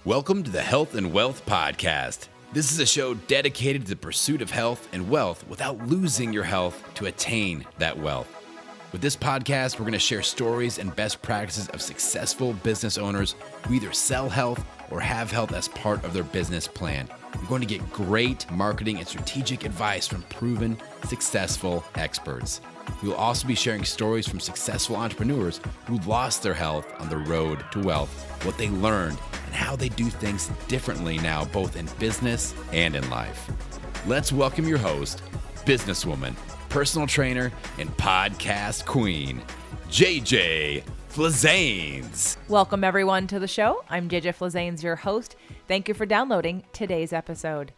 Welcome to the Health and Wealth Podcast. This is a show dedicated to the pursuit of health and wealth without losing your health to attain that wealth. With this podcast, we're going to share stories and best practices of successful business owners who either sell health or have health as part of their business plan. You're going to get great marketing and strategic advice from proven, successful experts. We will also be sharing stories from successful entrepreneurs who lost their health on the road to wealth, what they learned, and how they do things differently now, both in business and in life. Let's welcome your host, businesswoman, personal trainer, and podcast queen, JJ Flazanes. Welcome everyone to the show. I'm JJ Flazanes, your host. Thank you for downloading today's episode.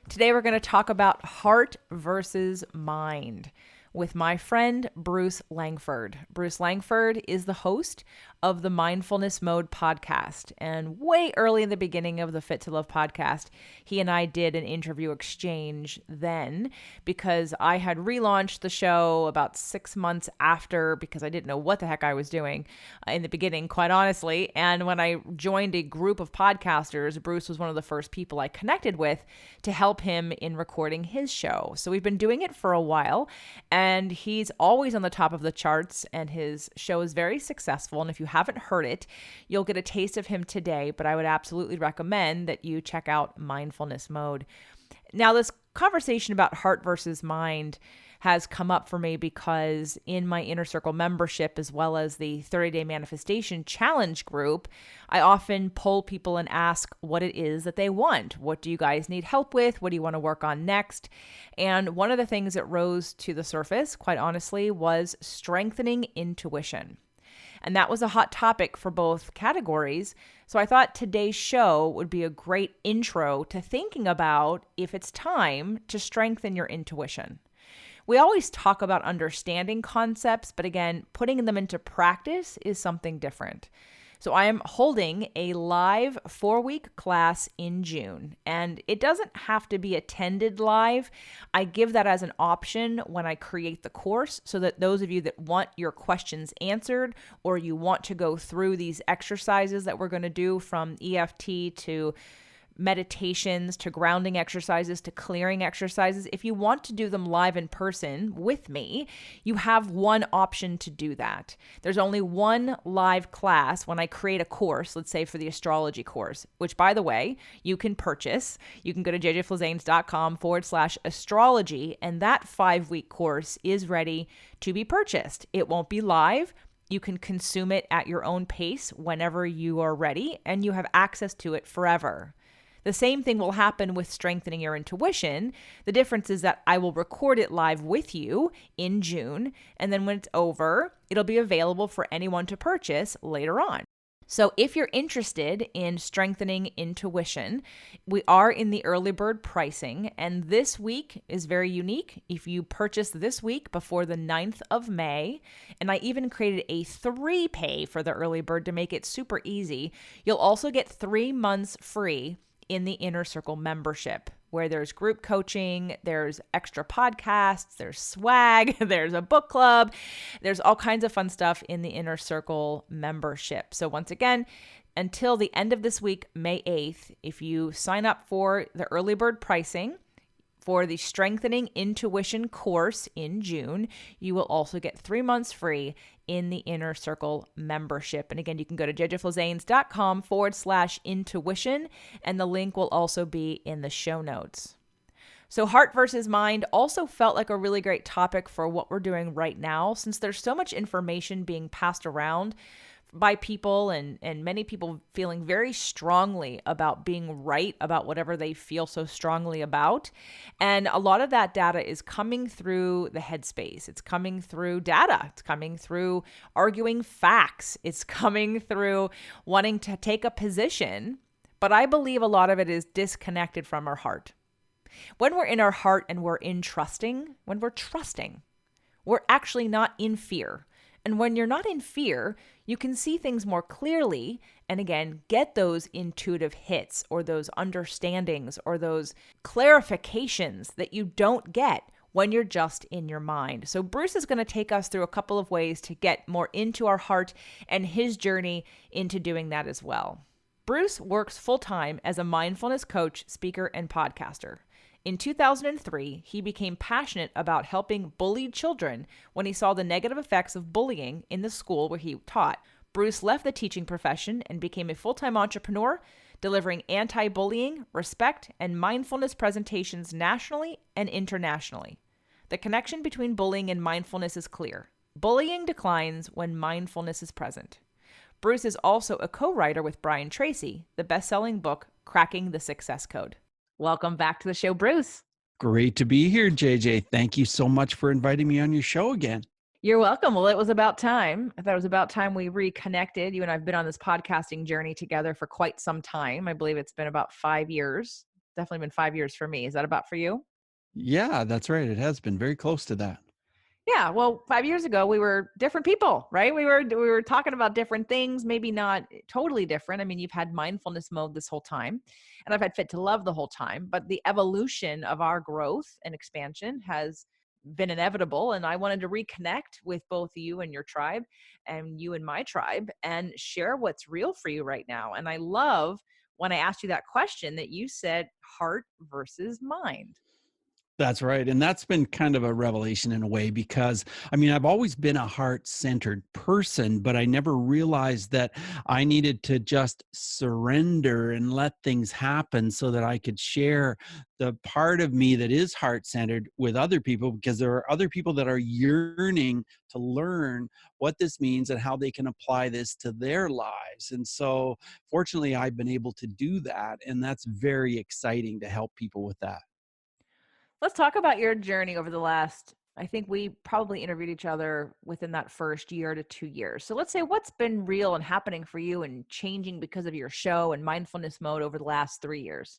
Today we're going to talk about heart versus mind with my friend Bruce Langford. Bruce Langford is the host of the Mindfulness Mode podcast. And way early in the beginning of the Fit to Love podcast, he and I did an interview exchange then because I had relaunched the show about 6 months after because I didn't know what the heck I was doing in the beginning, quite honestly. And when I joined a group of podcasters, Bruce was one of the first people I connected with to help him in recording his show. So we've been doing it for a while, and he's always on the top of the charts, and his show is very successful. And if you haven't heard it, you'll get a taste of him today, but I would absolutely recommend that you check out Mindfulness Mode. Now, this conversation about heart versus mind has come up for me because in my Inner Circle membership, as well as the 30-day manifestation challenge group, I often poll people and ask what it is that they want. What do you guys need help with? What do you want to work on next? And one of the things that rose to the surface, quite honestly, was strengthening intuition. And that was a hot topic for both categories. So I thought today's show would be a great intro to thinking about if it's time to strengthen your intuition. We always talk about understanding concepts, but again, putting them into practice is something different. So I am holding a live 4-week class in June, and it doesn't have to be attended live. I give that as an option when I create the course so that those of you that want your questions answered or you want to go through these exercises that we're going to do from EFT to meditations to grounding exercises to clearing exercises, if you want to do them live in person with me, you have one option to do that. There's only one live class when I create a course, let's say for the astrology course, which by the way, you can purchase. You can go to jjflazanes.com/astrology, and that 5-week course is ready to be purchased. It won't be live. You can consume it at your own pace whenever you are ready, and you have access to it forever. The same thing will happen with strengthening your intuition. The difference is that I will record it live with you in June, and then when it's over, it'll be available for anyone to purchase later on. So if you're interested in strengthening intuition, we are in the early bird pricing, and this week is very unique. If you purchase this week before the 9th of May, and I even created a 3-pay for the early bird to make it super easy, you'll also get 3 months free in the Inner Circle membership, where there's group coaching, there's extra podcasts, there's swag, there's a book club, there's all kinds of fun stuff in the Inner Circle membership. So once again, until the end of this week, May 8th, if you sign up for the early bird pricing for the Strengthening Intuition course in June, you will also get 3 months free in the Inner Circle membership. And again, you can go to jjflazanes.com/intuition, and the link will also be in the show notes. So heart versus mind also felt like a really great topic for what we're doing right now, since there's so much information being passed around by people and many people feeling very strongly about being right about whatever they feel so strongly about. And a lot of that data is coming through the headspace. It's coming through data. It's coming through arguing facts. It's coming through wanting to take a position. But I believe a lot of it is disconnected from our heart. When we're in our heart and we're when we're trusting, we're actually not in fear. And when you're not in fear, you can see things more clearly and again, get those intuitive hits or those understandings or those clarifications that you don't get when you're just in your mind. So Bruce is going to take us through a couple of ways to get more into our heart and his journey into doing that as well. Bruce works full-time as a mindfulness coach, speaker, and podcaster. In 2003, he became passionate about helping bullied children when he saw the negative effects of bullying in the school where he taught. Bruce left the teaching profession and became a full-time entrepreneur, delivering anti-bullying, respect, and mindfulness presentations nationally and internationally. The connection between bullying and mindfulness is clear. Bullying declines when mindfulness is present. Bruce is also a co-writer with Brian Tracy, the best-selling book, Cracking the Success Code. Welcome back to the show, Bruce. Great to be here, JJ. Thank you so much for inviting me on your show again. You're welcome. Well, it was about time. I thought it was about time we reconnected. You and I have been on this podcasting journey together for quite some time. I believe it's been about 5 years. Definitely been 5 years for me. Is that about for you? Yeah, that's right. It has been very close to that. Yeah, well, 5 years ago we were different people, right? We were talking about different things, maybe not totally different. I mean, you've had mindfulness mode this whole time, and I've had fit to love the whole time, but the evolution of our growth and expansion has been inevitable, and I wanted to reconnect with both you and your tribe and you and my tribe and share what's real for you right now. And I love when I asked you that question that you said heart versus mind. That's right. And that's been kind of a revelation in a way because, I mean, I've always been a heart-centered person, but I never realized that I needed to just surrender and let things happen so that I could share the part of me that is heart-centered with other people, because there are other people that are yearning to learn what this means and how they can apply this to their lives. And so fortunately, I've been able to do that. And that's very exciting to help people with that. Let's talk about your journey over the last, I think we probably interviewed each other within that first year to 2 years. So let's say what's been real and happening for you and changing because of your show and mindfulness mode over the last 3 years.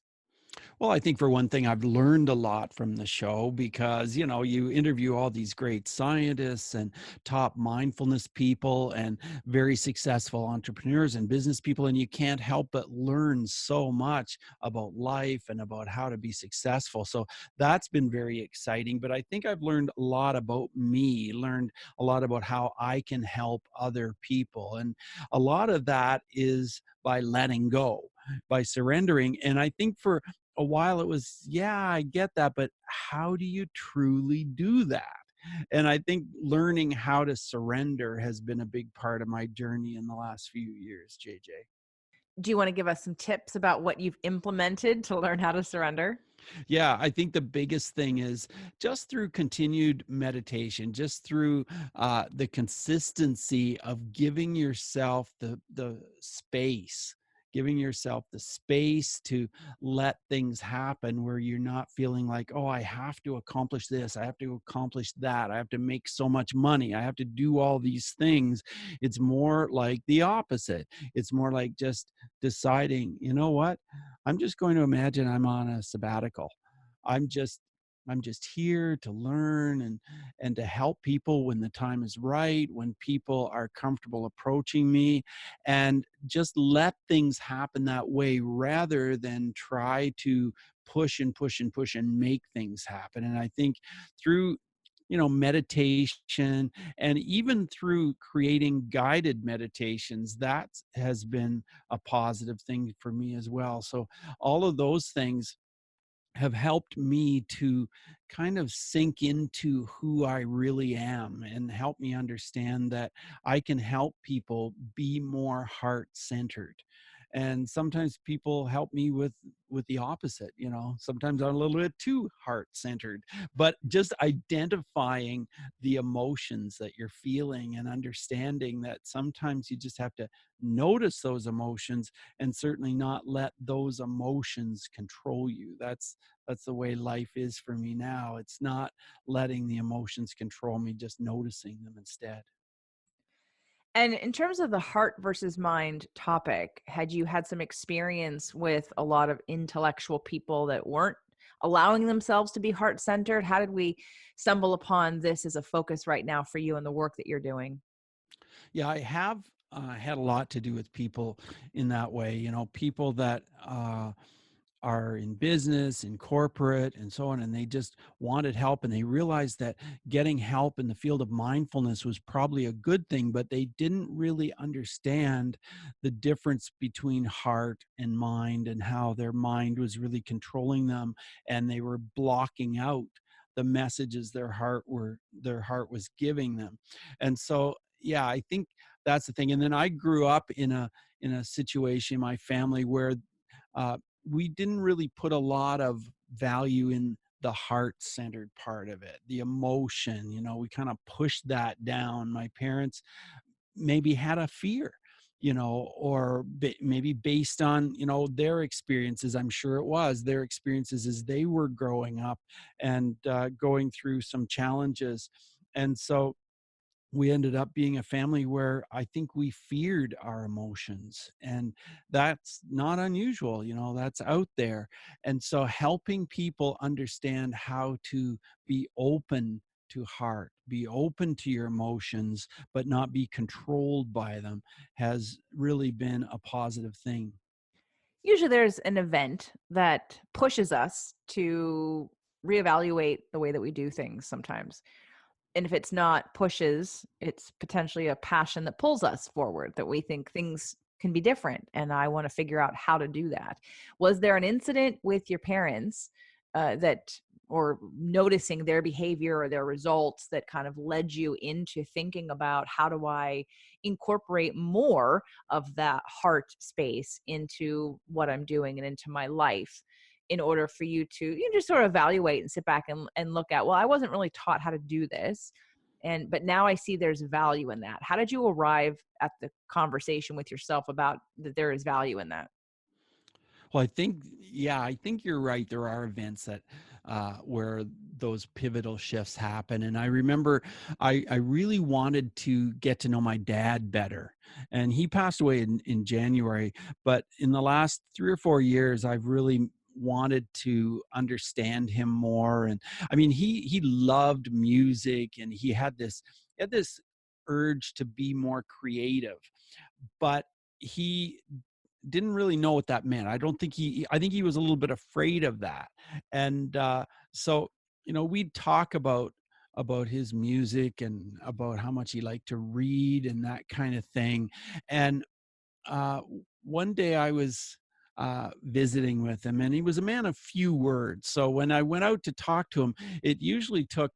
Well, I think for one thing, I've learned a lot from the show because, you interview all these great scientists and top mindfulness people and very successful entrepreneurs and business people, and you can't help but learn so much about life and about how to be successful. So that's been very exciting. But I think I've learned a lot about me, learned a lot about how I can help other people. And a lot of that is by letting go, by surrendering. And I think for a while it was, yeah, I get that, but how do you truly do that? And I think learning how to surrender has been a big part of my journey in the last few years, JJ. Do you want to give us some tips about what you've implemented to learn how to surrender? Yeah, I think the biggest thing is just through continued meditation, just through the consistency of giving yourself the space, giving yourself the space to let things happen where you're not feeling like, oh, I have to accomplish this, I have to accomplish that, I have to make so much money, I have to do all these things. It's more like the opposite. It's more like just deciding, you know what? I'm just going to imagine I'm on a sabbatical. I'm just I'm just here to learn and to help people when the time is right, when people are comfortable approaching me, and just let things happen that way rather than try to push and push and push and make things happen. And I think through meditation and even through creating guided meditations, that has been a positive thing for me as well. So all of those things have helped me to kind of sink into who I really am and help me understand that I can help people be more heart centered. And sometimes people help me with the opposite. Sometimes I'm a little bit too heart centered, but just identifying the emotions that you're feeling and understanding that sometimes you just have to notice those emotions and certainly not let those emotions control you. That's the way life is for me now. It's not letting the emotions control me, just noticing them instead. And in terms of the heart versus mind topic, had you had some experience with a lot of intellectual people that weren't allowing themselves to be heart centered? How did we stumble upon this as a focus right now for you and the work that you're doing? Yeah, I have had a lot to do with people in that way. People that are in business, in corporate, and so on, and they just wanted help, and they realized that getting help in the field of mindfulness was probably a good thing, but they didn't really understand the difference between heart and mind, and how their mind was really controlling them, and they were blocking out the messages their heart was giving them. And so, yeah, I think that's the thing. And then I grew up in a situation in my family where uh, we didn't really put a lot of value in the heart-centered part of it, the emotion. We kind of pushed that down. My parents maybe had a fear, or maybe based on, their experiences. I'm sure it was their experiences as they were growing up and going through some challenges. And so we ended up being a family where I think we feared our emotions, and that's not unusual. That's out there. And so helping people understand how to be open to heart, be open to your emotions, but not be controlled by them, has really been a positive thing. Usually there's an event that pushes us to reevaluate the way that we do things sometimes. And if it's not pushes, it's potentially a passion that pulls us forward, that we think things can be different. And I want to figure out how to do that. Was there an incident with your parents or noticing their behavior or their results that kind of led you into thinking about how do I incorporate more of that heart space into what I'm doing and into my life? In order for you to just sort of evaluate and sit back and look at, well, I wasn't really taught how to do this. But now I see there's value in that. How did you arrive at the conversation with yourself about that there is value in that? Well, I think you're right. There are events that where those pivotal shifts happen. And I remember I really wanted to get to know my dad better. And he passed away in January. But in the last 3 or 4 years, I've really wanted to understand him more. And I mean, he loved music, and he had this urge to be more creative, but he didn't really know what that meant. I think he was a little bit afraid of that. And so, we'd talk about his music and about how much he liked to read and that kind of thing. And uh, one day I was visiting with him, and he was a man of few words. So when I went out to talk to him, it usually took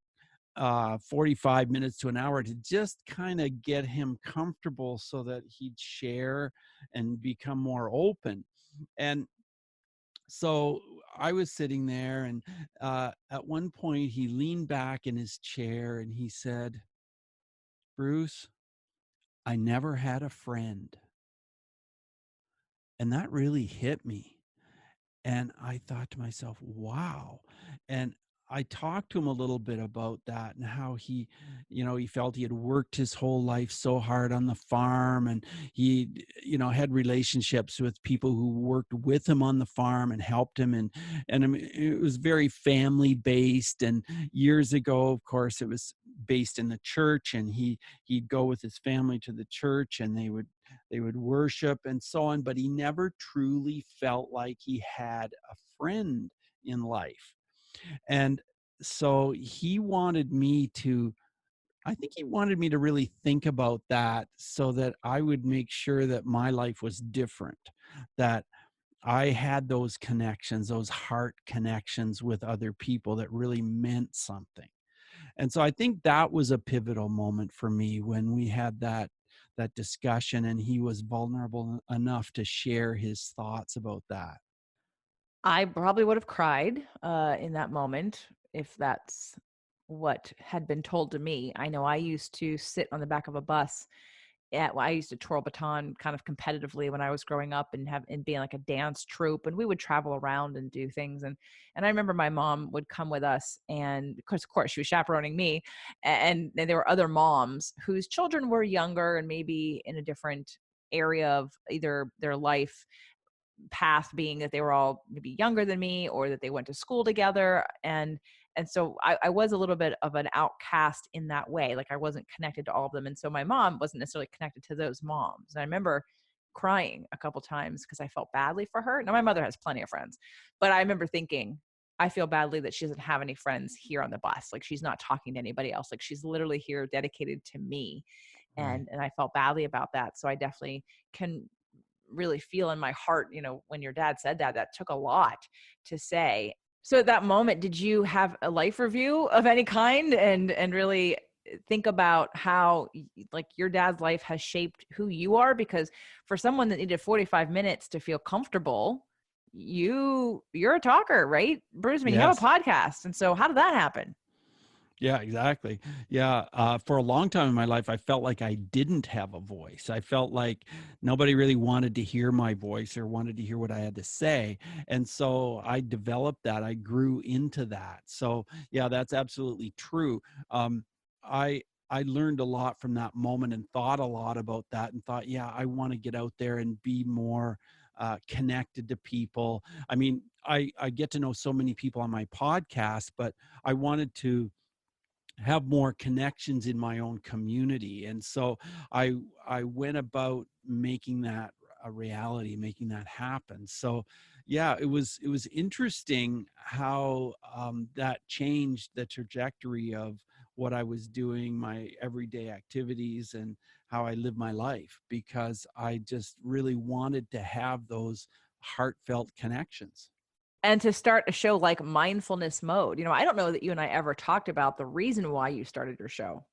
45 minutes to an hour to just kind of get him comfortable so that he'd share and become more open. And so I was sitting there, and at one point he leaned back in his chair and he said, "Bruce, I never had a friend." And that really hit me. And I thought to myself, wow. And I talked to him a little bit about that, and how he felt he had worked his whole life so hard on the farm, and he, had relationships with people who worked with him on the farm and helped him. And I mean, it was very family based. And years ago, of course, it was based in the church, and he'd go with his family to the church, and they would worship and so on, but he never truly felt like he had a friend in life. And so I think he wanted me to really think about that, so that I would make sure that my life was different, that I had those connections, those heart connections with other people that really meant something. And so I think that was a pivotal moment for me, when we had that discussion, and he was vulnerable enough to share his thoughts about that. I probably would have cried in that moment if that's what had been told to me. I know I used to sit on the back of a bus. I used to twirl baton kind of competitively when I was growing up, and being like a dance troupe, and we would travel around and do things. And I remember my mom would come with us, and of course she was chaperoning me, and there were other moms whose children were younger and maybe in a different area of either their life path, being that they were all maybe younger than me, or that they went to school together. And so I was a little bit of an outcast in that way. Like I wasn't connected to all of them. And so my mom wasn't necessarily connected to those moms. And I remember crying a couple times because I felt badly for her. Now, my mother has plenty of friends, but I remember thinking, I feel badly that she doesn't have any friends here on the bus. Like, she's not talking to anybody else. Like, she's literally here dedicated to me. Right. And I felt badly about that. So I definitely can really feel in my heart, when your dad said that, that took a lot to say. So at that moment, did you have a life review of any kind and really think about how like your dad's life has shaped who you are? Because for someone that needed 45 minutes to feel comfortable, you're a talker, right, Bruce? I mean, you have a Yes. podcast. And so how did that happen? Yeah, exactly. Yeah. For a long time in my life, I felt like I didn't have a voice. I felt like nobody really wanted to hear my voice or wanted to hear what I had to say. And so I developed that. I grew into that. So yeah, that's absolutely true. Um, I, I learned a lot from that moment and thought a lot about that and thought, yeah, I want to get out there and be more connected to people. I mean, I get to know so many people on my podcast, but I wanted to have more connections in my own community. And so I went about making that a reality, making that happen. So yeah, it was interesting how that changed the trajectory of what I was doing, my everyday activities, and how I live my life, because I just really wanted to have those heartfelt connections. And to start a show like Mindfulness Mode, I don't know that you and I ever talked about the reason why you started your show.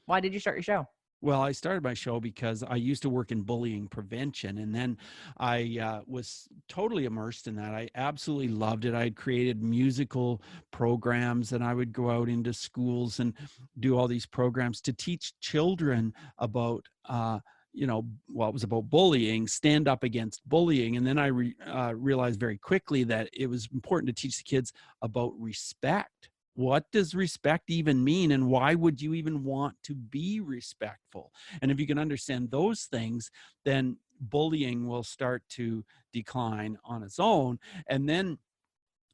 Why did you start your show? Well, I started my show because I used to work in bullying prevention, and then I was totally immersed in that. I absolutely loved it. I had created musical programs, and I would go out into schools and do all these programs to teach children about, well, it was about bullying, stand up against bullying. And then I realized very quickly that it was important to teach the kids about respect. What does respect even mean, and why would you even want to be respectful? And if you can understand those things, then bullying will start to decline on its own. And then,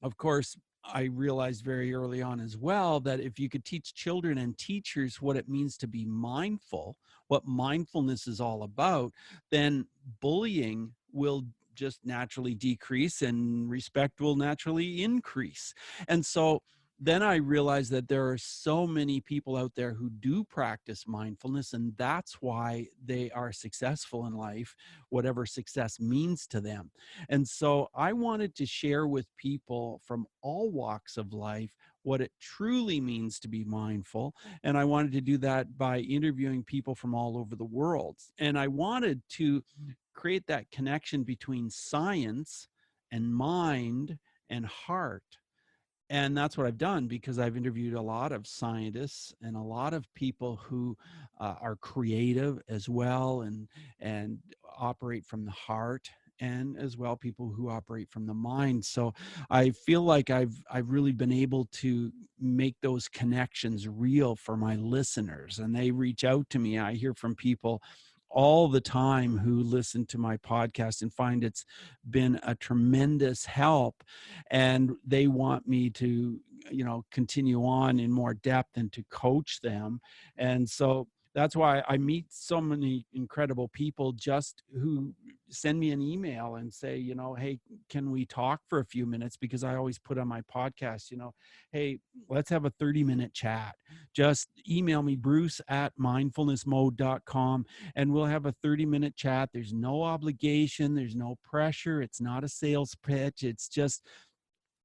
of course, I realized very early on as well that if you could teach children and teachers what it means to be mindful, what mindfulness is all about, then bullying will just naturally decrease and respect will naturally increase. And so then I realized that there are so many people out there who do practice mindfulness, and that's why they are successful in life, whatever success means to them. And so I wanted to share with people from all walks of life what it truly means to be mindful. And I wanted to do that by interviewing people from all over the world. And I wanted to create that connection between science and mind and heart. And that's what I've done, because I've interviewed a lot of scientists and a lot of people who are creative as well, and operate from the heart, and as well people who operate from the mind. So I feel like I've really been able to make those connections real for my listeners, and they reach out to me. I hear from people all the time who listen to my podcast and find it's been a tremendous help, and they want me to continue on in more depth and to coach them. And so that's why I meet so many incredible people just who send me an email and say, hey, can we talk for a few minutes? Because I always put on my podcast, hey, let's have a 30-minute chat. Just email me, bruce@mindfulnessmode.com, and we'll have a 30-minute chat. There's no obligation. There's no pressure. It's not a sales pitch. It's just,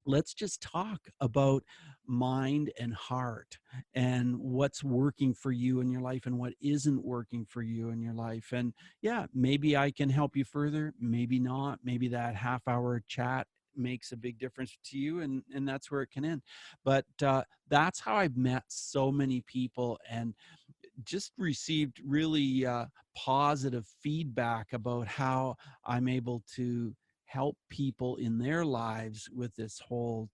let's just talk about mind and heart, and what's working for you in your life and what isn't working for you in your life. And yeah, maybe I can help you further, maybe not. Maybe that half-hour chat makes a big difference to you, and that's where it can end. But that's how I've met so many people, and just received really positive feedback about how I'm able to help people in their lives with this whole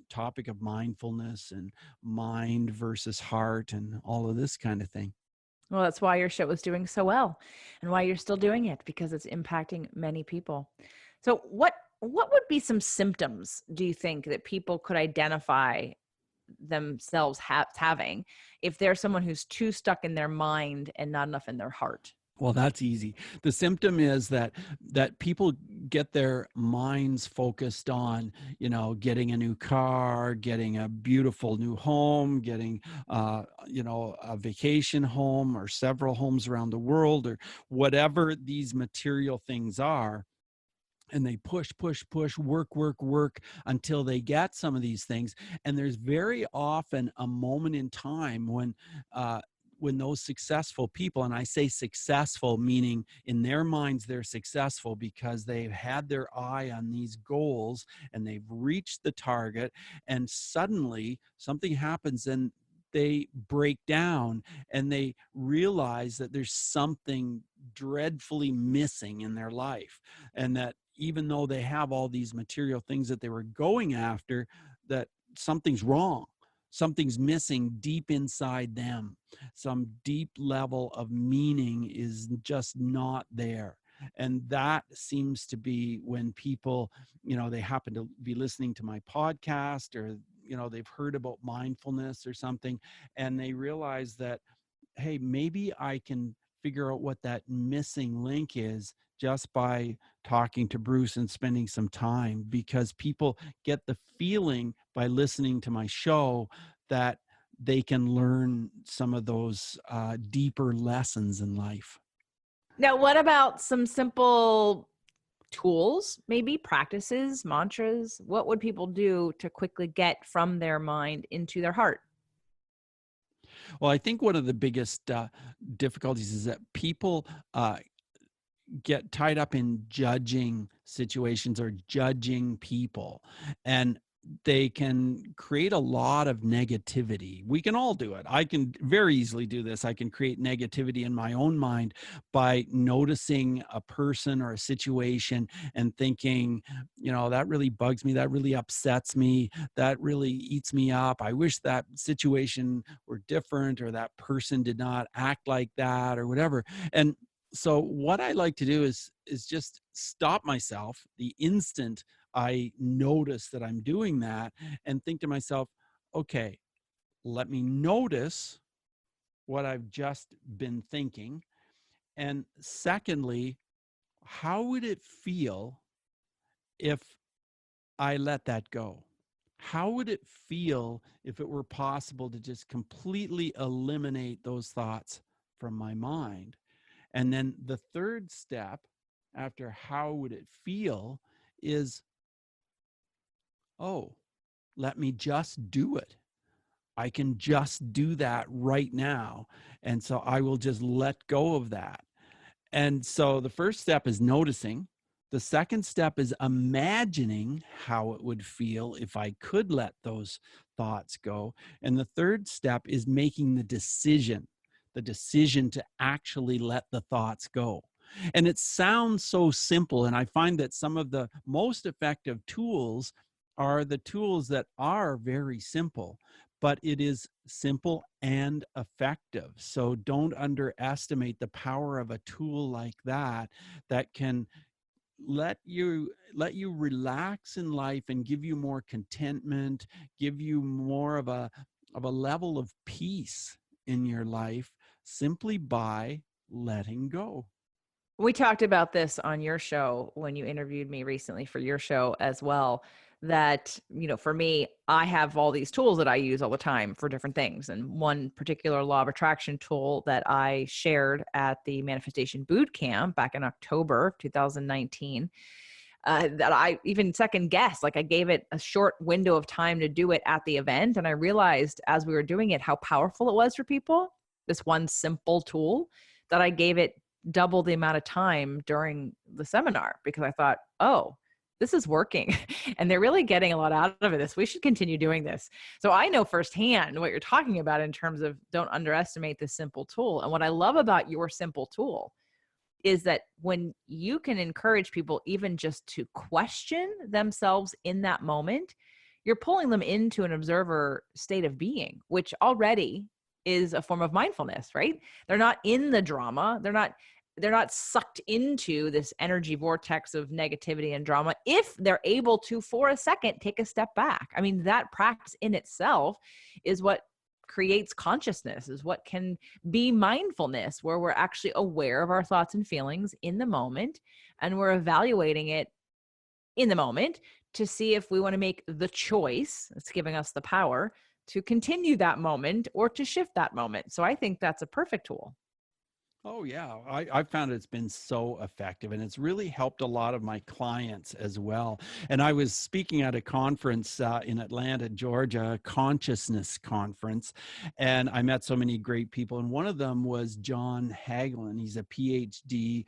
topic of mindfulness and mind versus heart and all of this kind of thing. Well, that's why your show is doing so well and why you're still doing it, because it's impacting many people. So what would be some symptoms, do you think, that people could identify themselves having if they're someone who's too stuck in their mind and not enough in their heart? Well, that's easy. The symptom is that people get their minds focused on, getting a new car, getting a beautiful new home, getting, a vacation home or several homes around the world or whatever these material things are. And they push, push, push, work, work, work until they get some of these things. And there's very often a moment in time when those successful people, and I say successful, meaning in their minds they're successful because they've had their eye on these goals and they've reached the target, and suddenly something happens and they break down and they realize that there's something dreadfully missing in their life, and that even though they have all these material things that they were going after, that something's wrong. Something's missing deep inside them. Some deep level of meaning is just not there. And that seems to be when people, they happen to be listening to my podcast, or, they've heard about mindfulness or something, and they realize that, hey, maybe I can figure out what that missing link is just by talking to Bruce and spending some time, because people get the feeling by listening to my show that they can learn some of those deeper lessons in life. Now, what about some simple tools, maybe practices, mantras? What would people do to quickly get from their mind into their heart? Well, I think one of the biggest difficulties is that people get tied up in judging situations or judging people, and they can create a lot of negativity. We can all do it. I can very easily do this. I can create negativity in my own mind by noticing a person or a situation and thinking, that really bugs me. That really upsets me. That really eats me up. I wish that situation were different, or that person did not act like that, or whatever. And so what I like to do is just stop myself the instant I notice that I'm doing that, and think to myself, okay, let me notice what I've just been thinking. And secondly, how would it feel if I let that go? How would it feel if it were possible to just completely eliminate those thoughts from my mind? And then the third step after how would it feel is, oh, let me just do it. I can just do that right now. And so I will just let go of that. And so the first step is noticing. The second step is imagining how it would feel if I could let those thoughts go. And the third step is making the decision to actually let the thoughts go. And it sounds so simple. And I find that some of the most effective tools are the tools that are very simple, but it is simple and effective. So don't underestimate the power of a tool like that can let you relax in life and give you more contentment, give you more of a level of peace in your life, simply by letting go. We talked about this on your show when you interviewed me recently for your show as well, that, for me, I have all these tools that I use all the time for different things. And one particular law of attraction tool that I shared at the Manifestation Boot Camp back in October of 2019, that I even second guessed, like I gave it a short window of time to do it at the event. And I realized as we were doing it, how powerful it was for people, this one simple tool, that I gave it double the amount of time during the seminar, because I thought, oh, this is working and they're really getting a lot out of this. We should continue doing this. So I know firsthand what you're talking about in terms of don't underestimate this simple tool. And what I love about your simple tool is that when you can encourage people even just to question themselves in that moment, you're pulling them into an observer state of being, which already is a form of mindfulness, right? They're not in the drama. They're not sucked into this energy vortex of negativity and drama if they're able to, for a second, take a step back. I mean, that practice in itself is what creates consciousness, is what can be mindfulness, where we're actually aware of our thoughts and feelings in the moment, and we're evaluating it in the moment to see if we want to make the choice. It's giving us the power to continue that moment or to shift that moment. So I think that's a perfect tool. Oh yeah, I found it's been so effective, and it's really helped a lot of my clients as well. And I was speaking at a conference in Atlanta, Georgia, a consciousness conference, and I met so many great people. And one of them was John Hagelin. He's a PhD.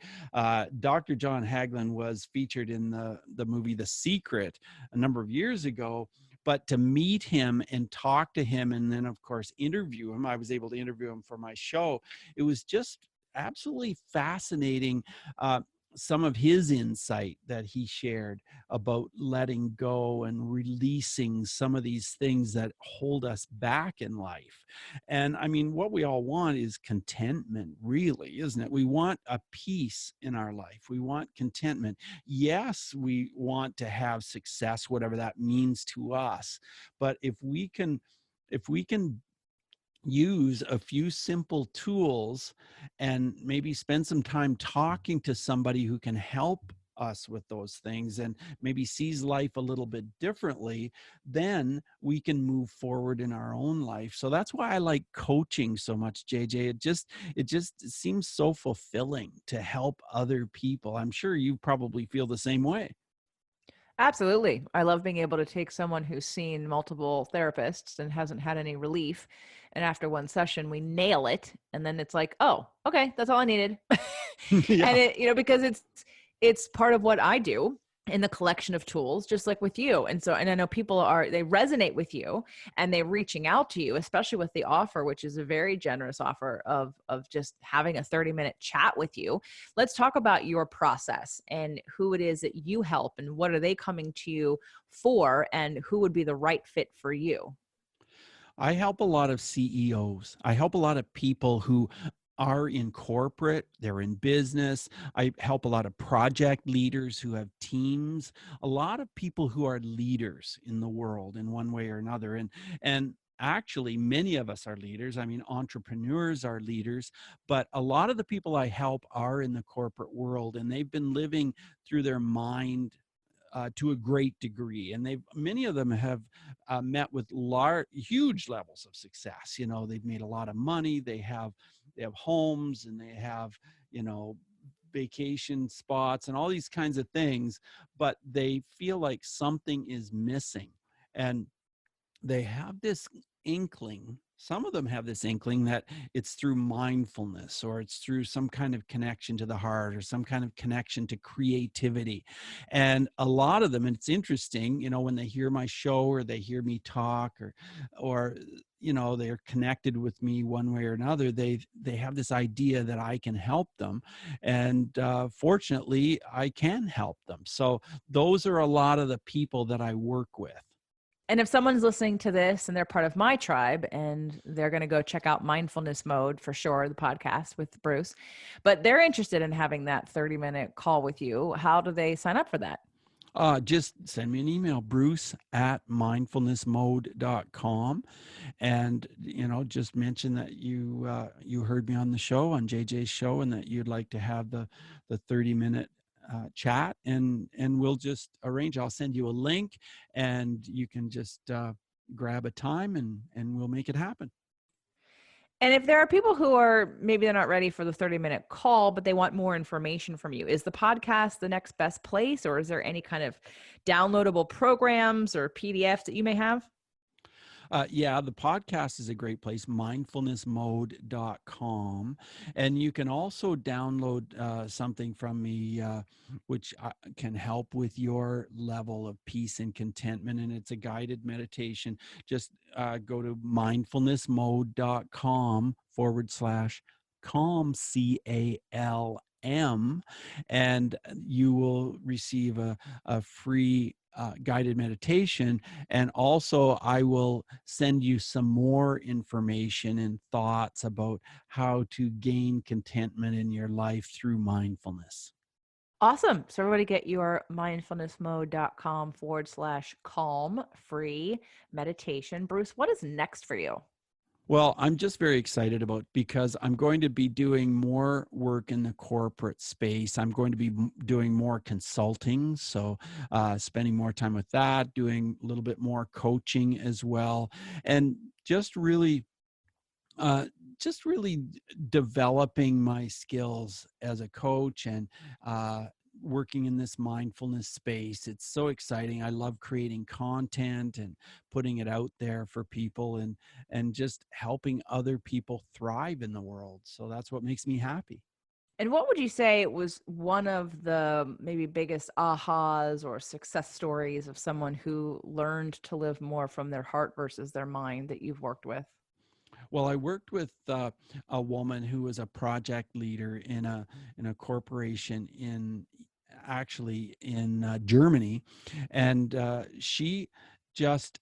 Dr. John Hagelin was featured in the movie The Secret a number of years ago. But to meet him and talk to him, and then of course interview him, I was able to interview him for my show. It was just absolutely fascinating, some of his insight that he shared about letting go and releasing some of these things that hold us back in life. And I mean, what we all want is contentment, really, isn't it? We want a peace in our life. We want contentment. Yes, we want to have success, whatever that means to us. But if we can use a few simple tools and maybe spend some time talking to somebody who can help us with those things and maybe sees life a little bit differently, then we can move forward in our own life. So that's why I like coaching so much, JJ. It just seems so fulfilling to help other people. I'm sure you probably feel the same way. Absolutely. I love being able to take someone who's seen multiple therapists and hasn't had any relief. And after one session, we nail it. And then it's like, oh, okay, that's all I needed. And Yeah. because it's part of what I do in the collection of tools, just like with you. And I know they resonate with you and they're reaching out to you, especially with the offer, which is a very generous offer of just having a 30-minute chat with you. Let's talk about your process and who it is that you help and what are they coming to you for and who would be the right fit for you. I help a lot of CEOs. I help a lot of people who are in corporate, they're in business. I help a lot of project leaders who have teams, a lot of people who are leaders in the world in one way or another. And actually many of us are leaders. I mean, entrepreneurs are leaders, but a lot of the people I help are in the corporate world, and they've been living through their mind to a great degree, and many of them have met with huge levels of success. You know, they've made a lot of money. They have homes, and they have, you know, vacation spots and all these kinds of things, but they feel like something is missing, and they have this inkling. Some of them have this inkling that it's through mindfulness, or it's through some kind of connection to the heart, or some kind of connection to creativity. And a lot of them, and it's interesting, you know, when they hear my show or they hear me talk, or you know, they're connected with me one way or another, they have this idea that I can help them. And fortunately, I can help them. So those are a lot of the people that I work with. And if someone's listening to this and they're part of my tribe and they're going to go check out Mindfulness Mode for sure, the podcast with Bruce, but they're interested in having that 30-minute call with you, how do they sign up for that? Just send me an email, bruce@mindfulnessmode.com. And, you know, just mention that you heard me on the show, on JJ's show, and that you'd like to have the 30-minute chat, and we'll just arrange. I'll send you a link, and you can just grab a time, and we'll make it happen. And if there are people who are maybe they're not ready for the 30-minute call, but they want more information from you, is the podcast the next best place, or is there any kind of downloadable programs or PDFs that you may have? Yeah, the podcast is a great place, mindfulnessmode.com. And you can also download something from me, which can help with your level of peace and contentment. And it's a guided meditation. Just go to mindfulnessmode.com/calm, CALM, and you will receive a free guided meditation. And also, I will send you some more information and thoughts about how to gain contentment in your life through mindfulness. Awesome. So everybody get your mindfulnessmode.com/calm free meditation. Bruce, what is next for you? Well, I'm just very excited about because I'm going to be doing more work in the corporate space. I'm going to be doing more consulting, so spending more time with that, doing a little bit more coaching as well, and just really uh, developing my skills as a coach and uh, working in this mindfulness space. It's so exciting. I love creating content and putting it out there for people and just helping other people thrive in the world. So that's what makes me happy. And what would you say was one of the maybe biggest ahas or success stories of someone who learned to live more from their heart versus their mind that you've worked with? Well, I worked with a woman who was a project leader in a corporation in actually in Germany, and just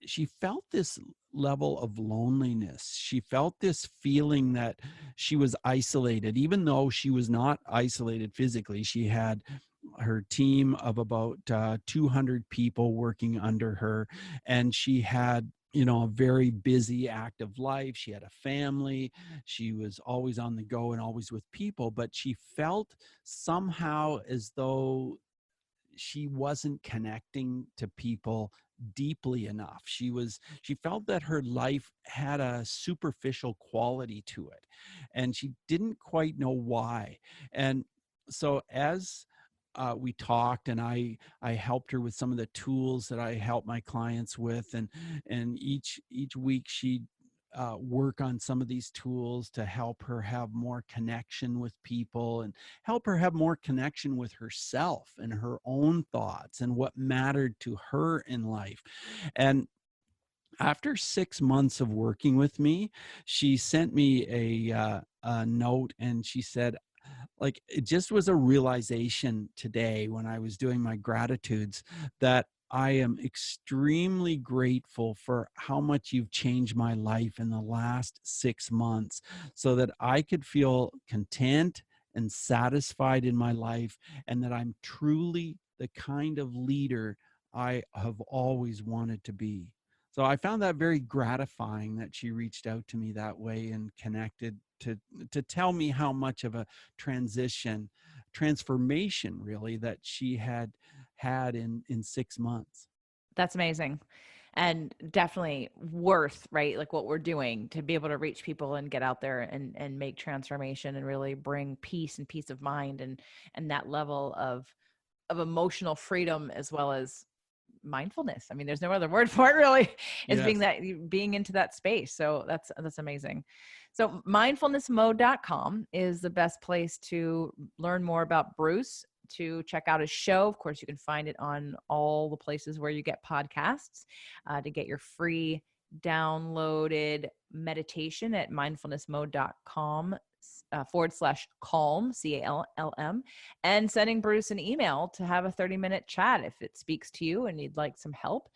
she felt this level of loneliness. She felt this feeling that she was isolated, even though she was not isolated physically. She had her team of about 200 people working under her, and she had a very busy active life. She had a family. She was always on the go and always with people, but she felt somehow as though she wasn't connecting to people deeply enough. She felt that her life had a superficial quality to it, and she didn't quite know why. And so as we talked, and I helped her with some of the tools that I help my clients with, and each week she'd work on some of these tools to help her have more connection with people and help her have more connection with herself and her own thoughts and what mattered to her in life. And after 6 months of working with me, she sent me a note, and she said, like, it just was a realization today when I was doing my gratitudes that I am extremely grateful for how much you've changed my life in the last 6 months so that I could feel content and satisfied in my life, and that I'm truly the kind of leader I have always wanted to be. So I found that very gratifying that she reached out to me that way and connected to tell me how much of a transformation really that she had in 6 months. That's amazing. And definitely worth, right? Like what we're doing to be able to reach people and get out there and make transformation and really bring peace of mind and that level of emotional freedom as well as mindfulness. I mean, there's no other word for it really, is Yes. being into that space. So that's amazing. So mindfulnessmode.com is the best place to learn more about Bruce, to check out his show. Of course, you can find it on all the places where you get podcasts, to get your free downloaded meditation at mindfulnessmode.com /calm, CALM, and sending Bruce an email to have a 30-minute chat. If it speaks to you and you'd like some help,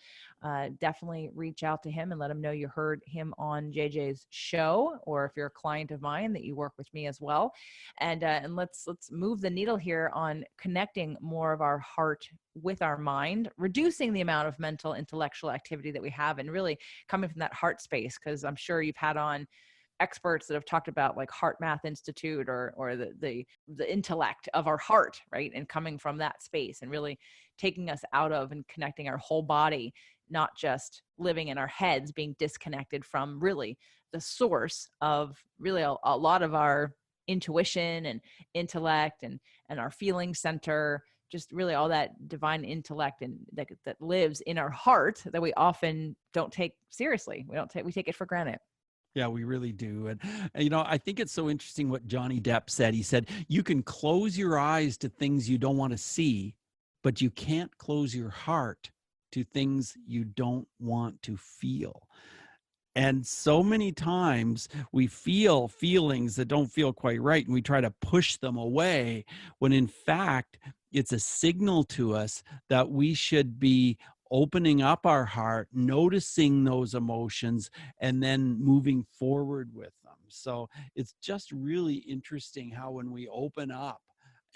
definitely reach out to him and let him know you heard him on JJ's show, or if you're a client of mine that you work with me as well. And let's move the needle here on connecting more of our heart with our mind, reducing the amount of mental intellectual activity that we have, and really coming from that heart space. Because I'm sure you've had on experts that have talked about like Heart Math Institute or the intellect of our heart, right? And coming from that space and really taking us out of and connecting our whole body, not just living in our heads, being disconnected from really the source of really a lot of our intuition and intellect and our feeling center, just really all that divine intellect and that lives in our heart that we often don't take seriously. We take it for granted. Yeah, we really do. And I think it's so interesting what Johnny Depp said. He said, you can close your eyes to things you don't want to see, but you can't close your heart to things you don't want to feel. And so many times we feel feelings that don't feel quite right, and we try to push them away when in fact it's a signal to us that we should be opening up our heart, noticing those emotions, and then moving forward with them. So it's just really interesting how when we open up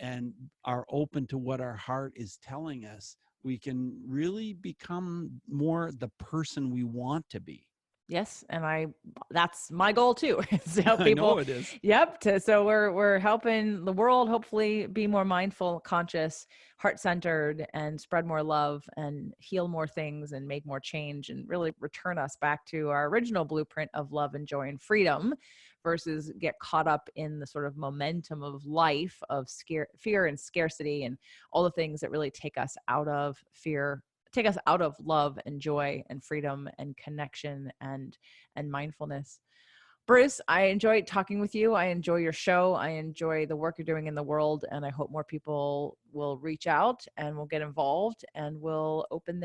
and are open to what our heart is telling us, we can really become more the person we want to be. Yes, and that's my goal too, is to help I know people. it is. Yep. So we're helping the world hopefully be more mindful, conscious, heart-centered, and spread more love and heal more things and make more change and really return us back to our original blueprint of love and joy and freedom versus get caught up in the sort of momentum of life of fear and scarcity and all the things that really take us out of fear, take us out of love and joy and freedom and connection and mindfulness. Bruce, I enjoy talking with you. I enjoy your show. I enjoy the work you're doing in the world, and I hope more people will reach out and will get involved and will open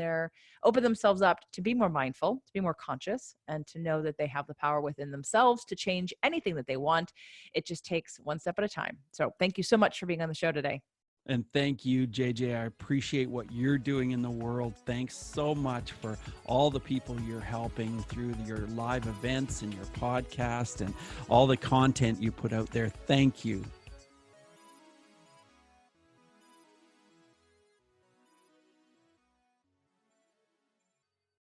themselves up to be more mindful, to be more conscious, and to know that they have the power within themselves to change anything that they want. It just takes one step at a time. So thank you so much for being on the show today. And thank you, JJ. I appreciate what you're doing in the world. Thanks so much for all the people you're helping through your live events and your podcast and all the content you put out there. Thank you.